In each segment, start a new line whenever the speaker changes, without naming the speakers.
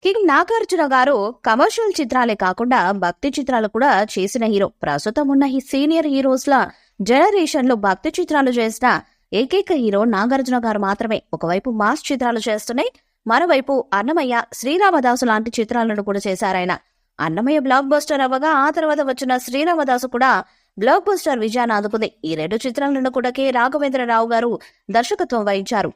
King Nagarjuna గారు commercial చిత్రాలే కాకుండా భక్తి చిత్రాలు కూడా చేసిన హీరో. ప్రస్తుతం ఉన్న ఈ సీనియర్ హీరోస్ ల జనరేషన్ లో భక్తి చిత్రాలు చేసిన ఏకైక హీరో నాగార్జున గారు మాత్రమే. ఒకవైపు మాస్ చిత్రాలు చేస్తున్నాయి, మరోవైపు అన్నమయ్య, శ్రీరామదాసు లాంటి చిత్రాలను కూడా చేశారాయన. అన్నమయ్య బ్లాక్ బస్టర్ అవ్వగా ఆ తర్వాత వచ్చిన శ్రీరామదాసు కూడా బ్లాక్ బస్టర్ విజయాన్ని అందుకుంది. ఈ రెండు చిత్రాలను కూడా కె రాఘవేంద్రరావు గారు దర్శకత్వం వహించారు.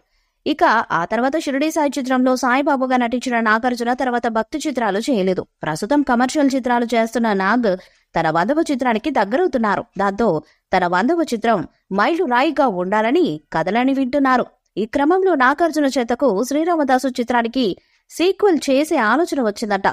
ఇక ఆ తర్వాత షిరిడి సాయి చిత్రంలో సాయిబాబుగా నటించిన నాగార్జున తర్వాత భక్తి చిత్రాలు చేయలేదు. ప్రస్తుతం కమర్షియల్ చిత్రాలు చేస్తున్న నాగ్ తన 100వ చిత్రానికి దగ్గరవుతున్నారు. దాంతో తన 100వ చిత్రం మైలు రాయిగా ఉండాలని కథలని వింటున్నారు. ఈ క్రమంలో నాగార్జున చేతకు శ్రీరామదాసు చిత్రానికి సీక్వెల్ చేసే ఆలోచన వచ్చిందట.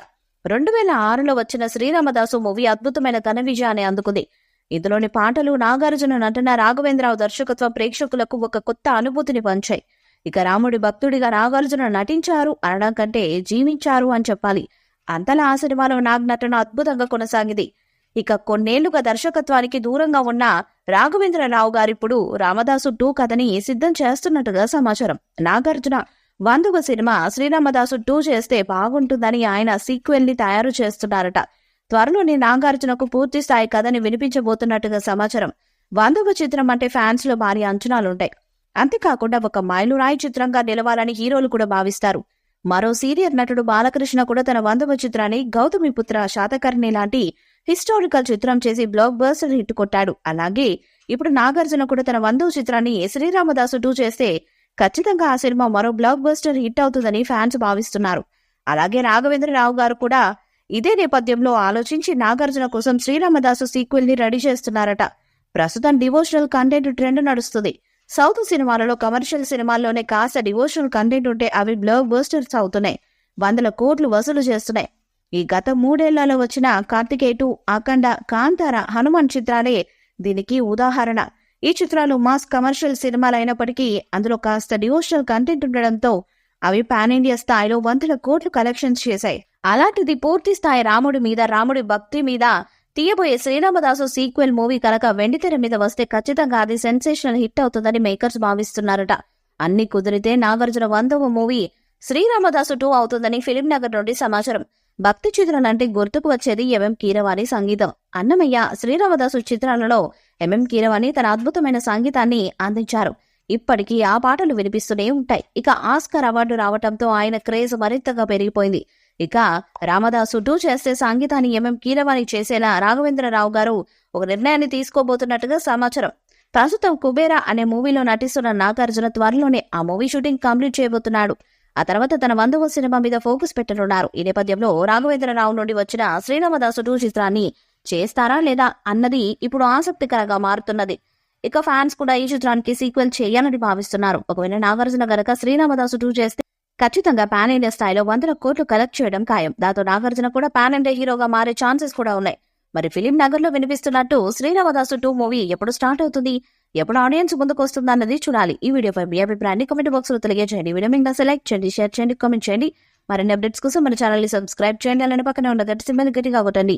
2006లో వచ్చిన శ్రీరామదాసు మూవీ అద్భుతమైన ఘన విజయాన్ని అందుకుంది. ఇందులోని పాటలు, నాగార్జున నటన, రాఘవేంద్రరావు దర్శకత్వం ప్రేక్షకులకు ఒక కొత్త అనుభూతిని పంచాయి. ఇక రాముడి భక్తుడిగా నాగార్జున నటించారు అనడం కంటే జీవించారు అని చెప్పాలి. అంతలా ఆ సినిమాలో నాగ్ నటన అద్భుతంగా కొనసాగింది. ఇక కొన్నేళ్లుగా దర్శకత్వానికి దూరంగా ఉన్న రాఘవేంద్రరావు గారిప్పుడు రామదాసు 2 కథని సిద్ధం చేస్తున్నట్టుగా సమాచారం. నాగార్జున 100వ సినిమా శ్రీరామదాసు 2 చేస్తే బాగుంటుందని ఆయన సీక్వెల్ ని తయారు చేస్తున్నారట. త్వరలోనే నాగార్జునకు పూర్తి స్థాయి కథని వినిపించబోతున్నట్టుగా సమాచారం. 100వ చిత్రం అంటే ఫ్యాన్స్ లో భారీ అంచనాలుంటాయి. అంతేకాకుండా ఒక మైలురాయి చిత్రంగా నిలవాలని హీరోలు కూడా భావిస్తారు. మరో సీనియర్ నటుడు బాలకృష్ణ కూడా తన 100వ చిత్రాన్ని గౌతమిపుత్ర శాతకర్ణి లాంటి హిస్టారికల్ చిత్రం చేసి బ్లాక్ బస్టర్ హిట్ కొట్టాడు. అలాగే ఇప్పుడు నాగార్జున కూడా తన 100వ చిత్రాన్ని శ్రీరామదాసు 2 చేస్తే ఖచ్చితంగా ఆ సినిమా మరో బ్లాక్ బస్టర్ హిట్ అవుతుందని ఫ్యాన్స్ భావిస్తున్నారు. అలాగే రాఘవేంద్రరావు గారు కూడా ఇదే నేపథ్యంలో ఆలోచించి నాగార్జున కోసం శ్రీరామదాసు సీక్వెల్ ని రెడీ చేస్తున్నారట. ప్రస్తుతం డివోషనల్ కంటెంట్ ట్రెండ్ నడుస్తుంది. సౌత్ సినిమాలలో కమర్షియల్ సినిమాల్లోనే కాస్త డివోషనల్ కంటెంట్ ఉంటే అవి బ్లాక్ బస్టర్స్ అవుతున్నాయి, 100 కోట్లు వసూలు చేస్తున్నాయి. ఈ గత 3 ఏళ్లలో వచ్చిన కార్తికేయ 2, అఖండ, కాంతార, హనుమాన్ చిత్రాలే దీనికి ఉదాహరణ. ఈ చిత్రాలు మాస్ కమర్షియల్ సినిమాలు అయినప్పటికీ అందులో కాస్త డివోషనల్ కంటెంట్ ఉండడంతో అవి పాన్ ఇండియా స్థాయిలో 100 కోట్లు కలెక్షన్స్ చేశాయి. అలాంటిది పూర్తి స్థాయి రాముడి మీద, రాముడి భక్తి మీద తీయబోయే శ్రీరామదాసు సీక్వెల్ మూవీ కనుక వెండితెర మీద వస్తే ఖచ్చితంగా అది సెన్సేషనల్ హిట్ అవుతుందని మేకర్స్ భావిస్తున్నారట. అన్ని కుదిరితే నాగార్జున 100వ మూవీ శ్రీరామదాసు 2 అవుతుందని ఫిలిం నగర్ నుండి సమాచారం. భక్తి చిత్రాలంటే గుర్తుకు వచ్చేది ఎంఎం కీరవాణి సంగీతం. అన్నమయ్య, శ్రీరామదాసు చిత్రాలలో ఎంఎం కీరవాణి తన అద్భుతమైన సంగీతాన్ని అందించారు. ఇప్పటికీ ఆ పాటలు వినిపిస్తూనే ఉంటాయి. ఇక ఆస్కార్ అవార్డు రావడంతో ఆయన క్రేజ్ మరింతగా పెరిగిపోయింది. ఇక రామదాసు 2 చేస్తే సంగీతాన్ని ఎంఎం కీరవాణి చేసేలా రాఘవేంద్రరావు గారు ఒక నిర్ణయాన్ని తీసుకోబోతున్నట్టుగా సమాచారం. ప్రస్తుతం కుబేరా అనే మూవీలో నటిస్తున్న నాగార్జున త్వరలోనే ఆ మూవీ షూటింగ్ కంప్లీట్ చేయబోతున్నాడు. ఆ తర్వాత తన 100వ సినిమా మీద ఫోకస్ పెట్టనున్నారు. ఈ నేపథ్యంలో రాఘవేంద్రరావు నుండి వచ్చిన శ్రీరామదాసు 2 చిత్రాన్ని చేస్తారా లేదా అన్నది ఇప్పుడు ఆసక్తికరంగా మారుతున్నది. ఇక ఫ్యాన్స్ కూడా ఈ చిత్రానికి సీక్వెల్ చేయాలని భావిస్తున్నారు. ఒకవేళ నాగార్జున గనక శ్రీరామదాసు 2 చేస్తే ఖచ్చితంగా పాన్ ఇండియా స్థాయిలో 100 కోట్లు కలెక్ట్ చేయడం ఖాయం. దాంతో నాగార్జున కూడా పాన్ ఇండియా హీరోగా మారే ఛాన్సెస్ కూడా ఉన్నాయి. మరి ఫిలిం నగర్ లో వినిపిస్తున్నట్టు శ్రీరామదాసు 2 మూవీ ఎప్పుడు స్టార్ట్ అవుతుంది, ఎప్పుడు ఆడియన్స్ ముందుకు వస్తుంది అన్నది చూడాలి. ఈ వీడియోపై మీ అభిప్రాయాన్ని కామెంట్ బాక్స్ లో తెలియజేయండి. వీడియో మీకు సెలెక్ట్ చేయండి, షేర్ చేయండి, కామెంట్ చేయండి. మరిన్ని అప్డేట్స్ కోసం మన ఛానల్ ని సబ్స్క్రైబ్ చేయండి. అలానే పక్కనే ఉన్న గట్టి సింబల్ గట్టిగా కొట్టండి.